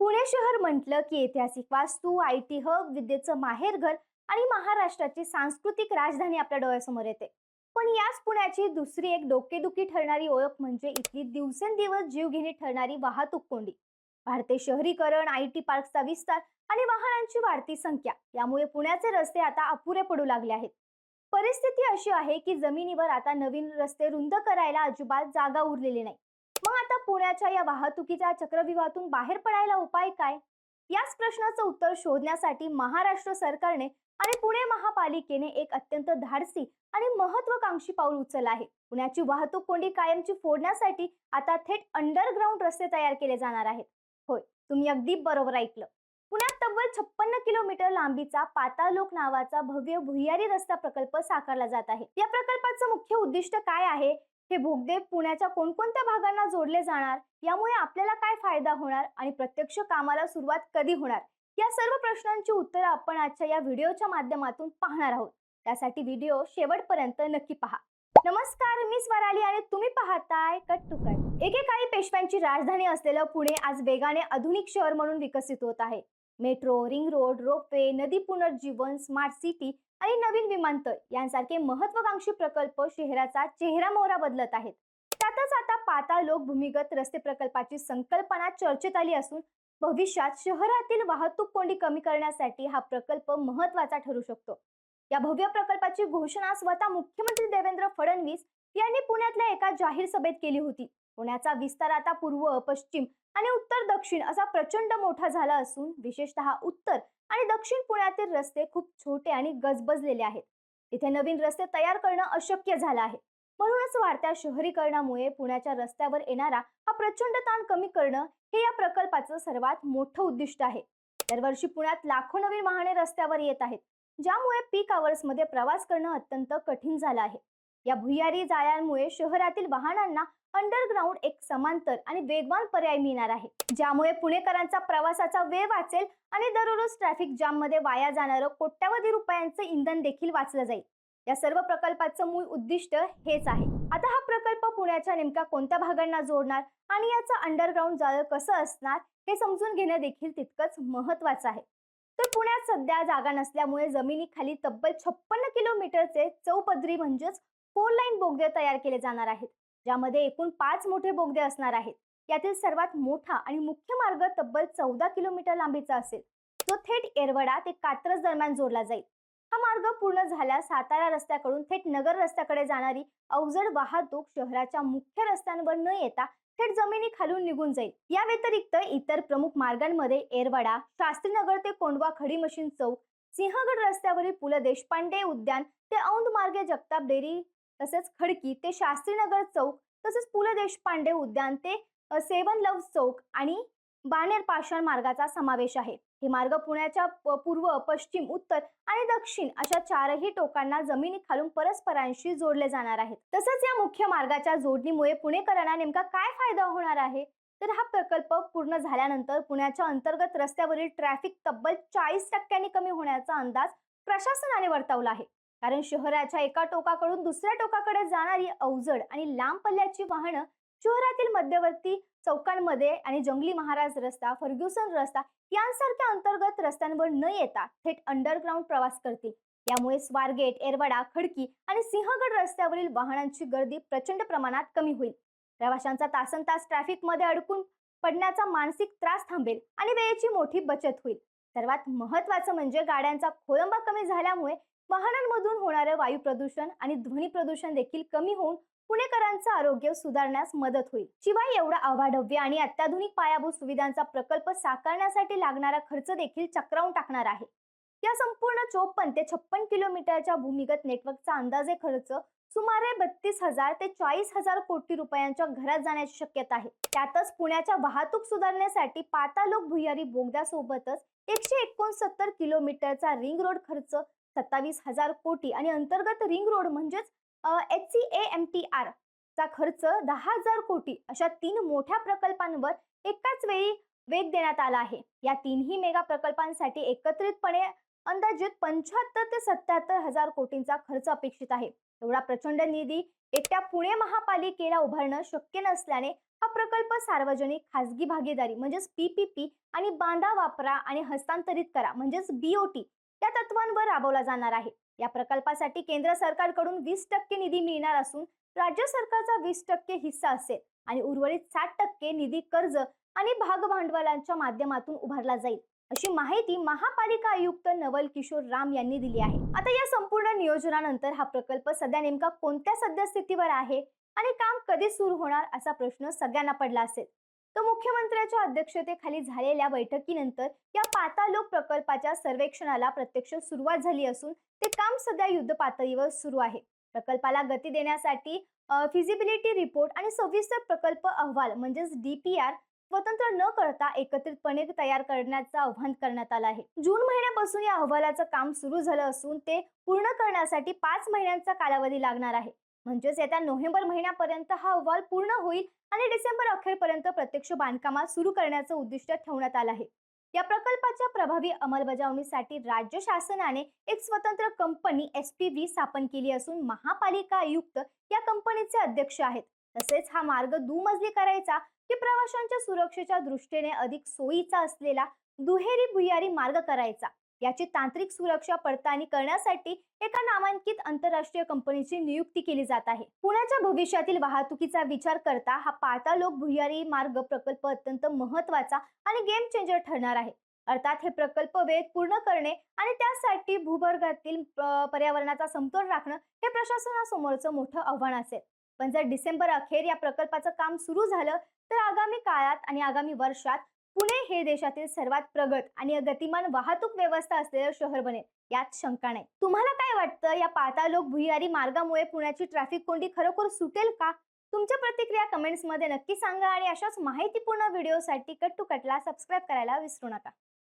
पुणे शहर म्हटलं की ऐतिहासिक वास्तू, आयटी हब, विद्येचं माहेरघर आणि महाराष्ट्राची सांस्कृतिक राजधानी आपल्या डोळ्यासमोर येते. पण याच पुण्याची दुसरी एक डोकेदुखी ठरणारी ओळख म्हणजे इथली दिवसेंदिवस जीवघेणी ठरणारी वाहतूक कोंडी. वाढते शहरीकरण, आयटी पार्कचा विस्तार आणि वाहनांची वाढती संख्या यामुळे पुण्याचे रस्ते आता अपुरे पडू लागले आहेत. परिस्थिती अशी आहे की जमिनीवर आता नवीन रस्ते रुंद करायला अजिबात जागा उरलेली नाही. मग आता पुण्याच्या या वाहतुकीच्या चक्रव्यूहातून बाहेर पडायला उपाय काय? याच प्रश्नाचं उत्तर शोधण्यासाठी महाराष्ट्र सरकारने आणि पुणे महापालिकेने एक अत्यंत धाडसी आणि महत्वाकांक्षी पाऊल उचललं आहे. पुण्याची वाहतूक कोंडी कायमची फोडण्यासाठी आता थेट अंडरग्राऊंड रस्ते तयार केले जाणार आहेत. होय, तुम्ही अगदी बरोबर ऐकलं. पुण्यात तब्बल 56 किलोमीटर लांबीचा पाताळलोक नावाचा भव्य भुयारी रस्ता प्रकल्प साकारला जात आहे. या प्रकल्पाचं मुख्य उद्दिष्ट काय आहे? हे बोगदे पुण्याच्या कोणकोणत्या भागांना जोडले जाणार, यामुळे आपल्याला काय फायदा होणार आणि प्रत्यक्ष कामाला सुरुवात कधी होणार, या सर्व प्रश्नांची उत्तरं आपण आजच्या या व्हिडिओच्या माध्यमातून पाहणार आहोत. त्यासाठी व्हिडिओ शेवटपर्यंत नक्की पहा. नमस्कार, मी स्वराली आणि तुम्ही पाहताय कट टू कट. एकेकाळी पेशव्यांची राजधानी असलेलं पुणे आज वेगाने आधुनिक शहर म्हणून विकसित होत आहे. मेट्रो, रिंग रोड, रोपवे, नदी पुनर्जीवन, स्मार्ट सिटी आणि नवीन विमानतळ यांसारखे महत्वाकांक्षी प्रकल्प शहराचा चेहरा मोहरा बदलत आहेत. त्यातच आता पाताळलोक भूमिगत रस्ते प्रकल्पाची संकल्पना चर्चेत आली असून भविष्यात शहरातील वाहतूक कोंडी कमी करण्यासाठी हा प्रकल्प महत्वाचा ठरू शकतो. या भव्य प्रकल्पाची घोषणा स्वतः मुख्यमंत्री देवेंद्र फडणवीस यांनी पुण्यातल्या एका जाहीर सभेत केली होती. पुण्याचा विस्तार आता पूर्व, पश्चिम आणि उत्तर दक्षिण असा प्रचंड मोठा झाला असून विशेषतः उत्तर आणि दक्षिण पुण्यातील रस्ते खूप छोटे आणि गजबजलेले आहेत. इथे नवीन रस्ते तयार करणं अशक्य झालं आहे. म्हणूनच वाढत्या शहरीकरणामुळे पुण्याच्या रस्त्यावर येणारा हा प्रचंड ताण कमी करणं हे या प्रकल्पाचं सर्वात मोठं उद्दिष्ट आहे. दरवर्षी पुण्यात लाखो नवीन वाहने रस्त्यावर येत आहेत, ज्यामुळे पीक आवर्समध्ये प्रवास करणं अत्यंत कठीण झालं आहे. या भुयारी जाळ्यांमुळे शहरातील वाहनांना अंडरग्राऊंड एक समांतर आणि वेगवान पर्याय मिळणार आहे, ज्यामुळे पुणेकरांचा प्रवासाचा वेळ वाचेल आणि दररोज ट्रॅफिक जाम मध्ये वाया जाणारं कोट्यावधी रुपयांचं इंधन देखील वाचलं जाईल. या सर्व प्रकल्पाचं मूळ उद्दिष्ट हेच आहे. आता हा प्रकल्प पुण्याच्या नेमक्या कोणत्या भागांना जोडणार आणि याचं अंडरग्राऊंड जाळं कसं असणार हे समजून घेणं देखील तितकंच महत्वाचं आहे. तर पुण्यात सध्या जागा नसल्यामुळे जमिनीखाली तब्बल 56 किलोमीटरचे चौपदरी म्हणजेच 4 लाईन बोगदे तयार केले जाणार आहेत, ज्यामध्ये एकूण 5 मोठे बोगदे असणार आहेत. यातील सर्वात मोठा आणि मुख्य मार्ग तब्बल 14 किलोमीटर लांबीचा असेल, जो थेट येरवडा ते कात्रज दरम्यान जोडला जाईल. हा मार्ग पूर्ण झाल्यास सातारा रस्त्याकडून थेट नगर रस्त्याकडे जाणारी अवजड वाहतूक शहराच्या मुख्य रस्त्यांवर न येता थेट जमिनी खालून निघून जाईल. या व्यतिरिक्त इतर प्रमुख मार्गांमध्ये येरवडा, शास्त्रीनगर ते कोंडवा खडी मशीन चौक, सिंहगड रस्त्यावरील पु ल देशपांडे उद्यान ते औंध मार्गे जगताप डेअरी, तसेच खडकी ते शास्त्रीनगर चौक, तसेच पु ल देशपांडे उद्यान ते सेवन लव्ह चौक आणि बाणेर पाषाण मार्गाचा समावेश आहे. हे मार्ग पुण्याच्या पूर्व, पश्चिम, उत्तर आणि दक्षिण अशा चारही टोकांना जमिनी खालून परस्परांशी जोडले जाणार आहेत. तसंच या मुख्य मार्गाच्या जोडणीमुळे पुणेकरांना नेमका काय फायदा होणार आहे? तर हा प्रकल्प पूर्ण झाल्यानंतर पुण्याच्या अंतर्गत रस्त्यावरील ट्रॅफिक तब्बल 40% कमी होण्याचा अंदाज प्रशासनाने वर्तवला आहे. कारण शहराच्या एका टोकाकडून दुसऱ्या टोकाकडे जाणारी अवजड आणि लांब पल्ल्याची वाहनं शहरातील मध्यवर्ती चौकांमध्ये आणि जंगली महाराज रस्ता, फर्ग्युसन रस्ता यांसारख्या अंतर्गत रस्त्यांवर न येता थेट अंडरग्राऊंड प्रवास करतील. यामुळे स्वारगेट, येरवडा, खडकी आणि सिंहगड रस्त्यावरील वाहनांची गर्दी प्रचंड प्रमाणात कमी होईल. प्रवाशांचा तासनतास ट्रॅफिक मध्ये अडकून पडण्याचा मानसिक त्रास थांबेल आणि वेळेची मोठी बचत होईल. सर्वात महत्त्वाचं म्हणजे गाड्यांचा खोळंबा कमी झाल्यामुळे वाहनांमधून होणारे वायू प्रदूषण आणि ध्वनी प्रदूषण देखील कमी होऊन पुणेकरांचं आरोग्य सुधारण्यास मदत होईल. शिवाय एवढा अवाढव्य आणि अत्याधुनिक पायाभूत सुविधांचा प्रकल्प साकारण्यासाठी लागणारा खर्च देखील चक्रावून टाकणार आहे. या संपूर्ण 54 ते 56 किलोमीटरच्या भूमिगत नेटवर्कचा अंदाजे खर्च सुमारे 32,000 ते 40,000 कोटी रुपयांच्या घरात जाण्याची शक्यता आहे. त्यातच पुण्याच्या वाहतूक सुधारण्यासाठी पाताळलोक भुयारी बोगद्यासोबतच 169 किलोमीटरचा रिंग रोड खर्च 27,000 कोटी आणि अंतर्गत रिंग रोड म्हणजेच HCAMTR चा खर्च 10,000 कोटी अशा 3 मोठ्या प्रकल्पांवर एकाच वेळी वेग देण्यात आला आहे. या तीनही मेगा प्रकल्पांसाठी एकत्रितपणे अंदाजित 75 ते 77,000 कोटींचा खर्च अपेक्षित आहे. एवढा प्रचंड निधी एकट्या पुणे महापालिकेला उभारणं शक्य नसल्याने हा प्रकल्प सार्वजनिक खासगी भागीदारी म्हणजेच PPP आणि बांधा वापरा आणि हस्तांतरित करा म्हणजेच BOT या तत्वांवर राबवला जाणार आहे. या प्रकल्पासाठी केंद्र सरकारकडून 20% निधी मिळणार असून राज्य सरकारचा 20% हिस्सा असेल आणि उर्वरित 60% निधी कर्ज आणि भागभांडवलाच्या माध्यमातून उभारला जाईल, अशी माहिती महापालिका आयुक्त नवल किशोर राम यांनी दिली आहे. आता या संपूर्ण नियोजनानंतर हा प्रकल्प सध्या नेमका कोणत्या सद्यस्थितीवर आहे आणि काम कधी सुरू होणार असा प्रश्न सगळ्यांना पडला असेल. तर मुख्यमंत्र्यांच्या अध्यक्षतेखाली झालेल्या बैठकीनंतर या पातालोक प्रकल्पाच्या सर्वेक्षणाला प्रत्यक्ष सुरुवात झाली असून ते काम सध्या युद्ध पातळीवर सुरू आहे. प्रकल्पाला गती देण्यासाठी फिजिबिलिटी रिपोर्ट आणि सविस्तर प्रकल्प अहवाल म्हणजेच DPR स्वतंत्र न करता एकत्रितपणे तयार करण्याचं आवाहन करण्यात आलं आहे. जून महिन्यापासून या अहवालाचं काम सुरू झालं असून ते पूर्ण करण्यासाठी 5 महिन्यांचा कालावधी लागणार आहे. म्हणजेच येत्या नोव्हेंबर महिन्यापर्यंत हा अहवाल पूर्ण होईल आणि डिसेंबर अखेरपर्यंत प्रत्यक्ष बांधकामात सुरू करण्याचं उद्दिष्ट ठेवण्यात आलं आहे. या प्रकल्पाच्या प्रभावी अंमलबजावणीसाठी राज्य शासनाने एक स्वतंत्र कंपनी SPV स्थापन केली असून महापालिका आयुक्त या कंपनीचे अध्यक्ष आहेत. तसेच हा मार्ग दुमजली करायचा की प्रवाशांच्या सुरक्षेच्या दृष्टीने अधिक सोयीचा असलेला दुहेरी भुयारी मार्ग करायचा याची तांत्रिक सुरक्षा पडताळणी करण्यासाठी एका नामांकित आंतरराष्ट्रीय कंपनीची नियुक्ती केली जात आहे. पुण्याच्या भविष्यातील वाहतुकीचा विचार करता हा पातालोक भुयारी मार्ग प्रकल्प अत्यंत महत्त्वाचा आणि गेम चेंजर ठरणार आहे. अर्थात हे प्रकल्प वेळेत पूर्ण करणे आणि त्यासाठी भूगर्भातील पर्यावरणाचा समतोल राखणं हे प्रशासनासमोरचं मोठं आव्हान असेल. पण जर डिसेंबर अखेर या प्रकल्पाचं काम सुरू झालं तर आगामी काळात आणि आगामी वर्षात पुणे हे देशातील सर्वात प्रगत आणि गतिमान वाहतूक व्यवस्था असलेलं शहर बनेल यात शंका नाही. तुम्हाला काय वाटतं, या पातालोक भुयारी मार्गामुळे पुण्याची ट्रॅफिक कोंडी खरोखर सुटेल का? तुमच्या प्रतिक्रिया कमेंट्समध्ये नक्की सांगा आणि अशाच माहितीपूर्ण व्हिडिओसाठी कट टू कटला सबस्क्राईब करायला विसरू नका.